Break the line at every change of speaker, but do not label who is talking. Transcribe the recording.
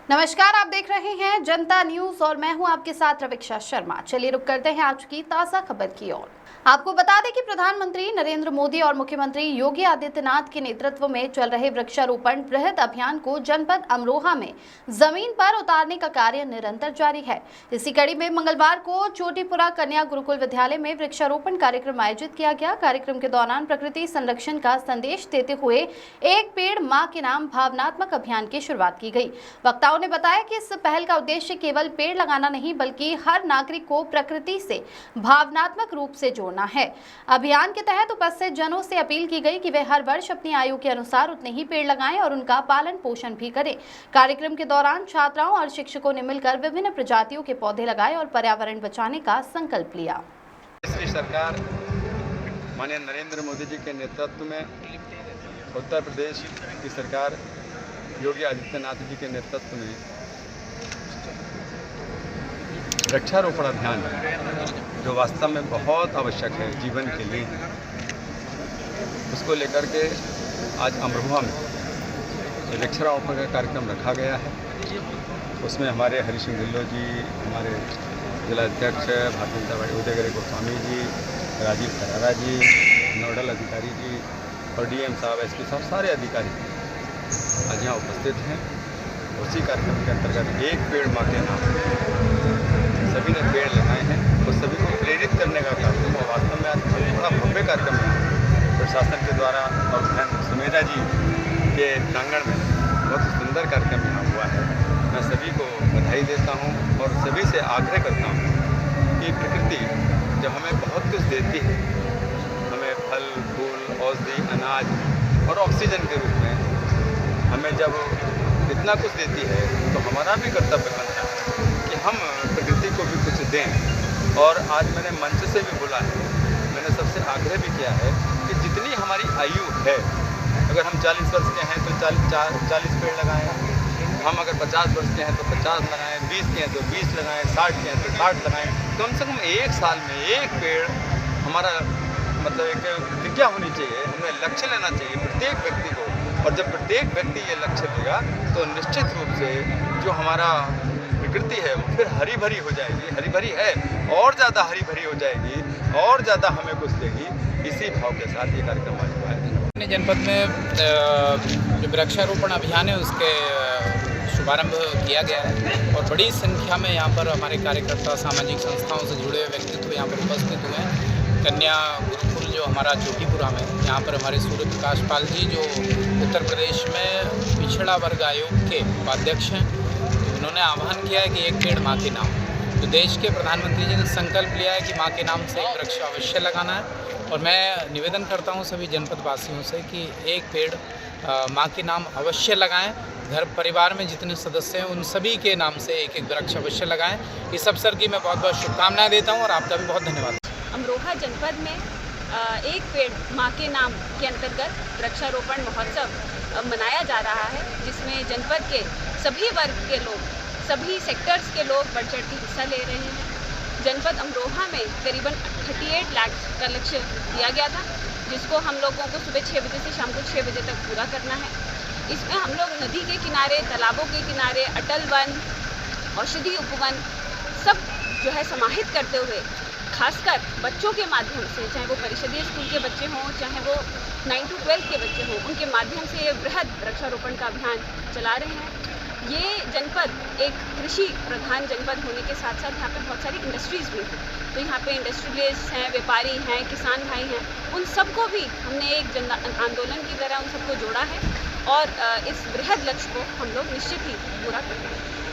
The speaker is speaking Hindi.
नमस्कार, आप देख रहे हैं जनता न्यूज और मैं हूं आपके साथ रवीक्षा शर्मा। चलिए रुक करते हैं आज की ताजा खबर की ओर। आपको बता दें कि प्रधानमंत्री नरेंद्र मोदी और मुख्यमंत्री योगी आदित्यनाथ के नेतृत्व में चल रहे वृक्षारोपण बृहद अभियान को जनपद अमरोहा में जमीन पर उतारने का कार्य निरंतर जारी है। इसी कड़ी में मंगलवार को चोटीपुरा कन्या गुरुकुल विद्यालय में वृक्षारोपण कार्यक्रम आयोजित किया गया। कार्यक्रम के दौरान प्रकृति संरक्षण का संदेश देते हुए एक पेड़ मां के नाम भावनात्मक अभियान की शुरुआत की गई। वक्ताओं ने बताया कि इस पहल का उद्देश्य केवल पेड़ लगाना नहीं बल्कि हर नागरिक को प्रकृति से भावनात्मक रूप से जोड़ना है। अभियान के तहत उपस्थित जनों से अपील की गई कि वे हर वर्ष अपनी आयु के अनुसार उतने ही पेड़ लगाएं और उनका पालन पोषण भी करें। कार्यक्रम के दौरान छात्राओं और शिक्षकों ने मिलकर विभिन्न प्रजातियों के पौधे लगाए और पर्यावरण बचाने का संकल्प लिया।
सरकार माननीय नरेंद्र मोदी जी के नेतृत्व में उत्तर प्रदेश की सरकार योगी आदित्यनाथ जी के नेतृत्व में वृक्षारोपण अभियान जो वास्तव में बहुत आवश्यक है जीवन के लिए, उसको लेकर के आज अमरोहा में वृक्षारोपण का कार्यक्रम रखा गया है। उसमें हमारे हरीश सिंह ढिल्लों जी, हमारे जिलाध्यक्ष भारतीय जनता पार्टी उदयगिरी गोस्वामी जी, राजीव खरारा जी, नोडल अधिकारी जी और डीएम साहब, एसपी साहब, सारे अधिकारी आज यहाँ उपस्थित हैं। उसी कार्यक्रम के अंतर्गत एक पेड़ मां के नाम सभी ने पेड़ लगाए हैं और सभी को प्रेरित करने का कार्यक्रम और वास्तव में आज बड़ा भव्य कार्यक्रम है प्रशासन के द्वारा और बहन सुमेधा जी के प्रांगण में बहुत सुंदर कार्यक्रम यहाँ हुआ है। मैं सभी को बधाई देता हूँ और सभी से आग्रह करता हूँ कि प्रकृति जब हमें बहुत कुछ देती है, हमें फल फूल औषधि अनाज और ऑक्सीजन के रूप में हमें जब इतना कुछ देती है तो हमारा भी कर्तव्य बनता है कि हम प्रकृति को भी कुछ दें। और आज मैंने मंच से भी बोला है, मैंने सबसे आग्रह भी किया है कि जितनी हमारी आयु है, अगर हम 40 वर्ष के हैं तो 40 पेड़ लगाएं, हम अगर 50 वर्ष के हैं तो 50 लगाएं, 20 के हैं तो 20 लगाएं, 60 के हैं तो 60 लगाएं। कम से कम एक साल में एक पेड़ हमारा मतलब एक प्रतिज्ञा होनी चाहिए, हमें लक्ष्य लेना चाहिए प्रत्येक व्यक्ति को। और जब प्रत्येक व्यक्ति ये लक्ष्य लेगा तो निश्चित रूप से जो हमारा प्रकृति है वो फिर हरी भरी हो जाएगी, हरी भरी है और ज़्यादा हरी भरी हो जाएगी और ज़्यादा हमें कुछ देगी। इसी भाव के साथ ये कार्यक्रम आज हुआ है।
जनपद में जो वृक्षारोपण अभियान है उसके शुभारंभ किया गया है और बड़ी संख्या में यहाँ पर हमारे कार्यकर्ता सामाजिक संस्थाओं से जुड़े हुए व्यक्तित्व यहाँ पर उपस्थित हुए हैं। कन्या गुरुकुल जो हमारा चोटीपुरा में, यहाँ पर हमारे सूर्य प्रकाश पाल जी जो उत्तर प्रदेश में पिछड़ा वर्ग आयोग के उपाध्यक्ष हैं, उन्होंने आह्वान किया है कि एक पेड़ माँ के नाम। तो देश के प्रधानमंत्री जी ने संकल्प लिया है कि माँ के नाम से वृक्ष अवश्य लगाना है और मैं निवेदन करता हूँ सभी जनपद वासियों से कि एक पेड़ माँ के नाम अवश्य लगाएं। घर परिवार में जितने सदस्य हैं उन सभी के नाम से एक एक वृक्ष अवश्य लगाएं। इस अवसर की मैं बहुत बहुत शुभकामनाएं देता हूँ और आपका भी बहुत धन्यवाद।
अमरोहा जनपद में एक पेड़ माँ के नाम के अंतर्गत वृक्षारोपण महोत्सव मनाया जा रहा है, जिसमें जनपद के सभी वर्ग के लोग, सभी सेक्टर्स के लोग बढ़ चढ़ के हिस्सा ले रहे हैं। जनपद अमरोहा में करीबन 38 लाख का लक्ष्य दिया गया था, जिसको हम लोगों को सुबह 6 बजे से शाम को 6 बजे तक पूरा करना है। इसमें हम लोग नदी के किनारे, तालाबों के किनारे, अटल वन, औषधि उपवन सब जो है समाहित करते हुए खासकर बच्चों के माध्यम से, चाहे वो परिषदीय स्कूल के बच्चे हों, चाहे वो 9 to 12 के बच्चे हों, उनके माध्यम से ये बृहद वृक्षारोपण का अभियान चला रहे हैं। ये जनपद एक कृषि प्रधान जनपद होने के साथ साथ यहाँ पे बहुत सारी इंडस्ट्रीज़ भी हैं। तो यहाँ पे इंडस्ट्रियलिस्ट हैं, व्यापारी हैं, किसान भाई हैं, उन सबको भी हमने एक जन आंदोलन की तरह उन सबको जोड़ा है और इस बृहद लक्ष्य को हम लोग निश्चित ही पूरा करेंगे।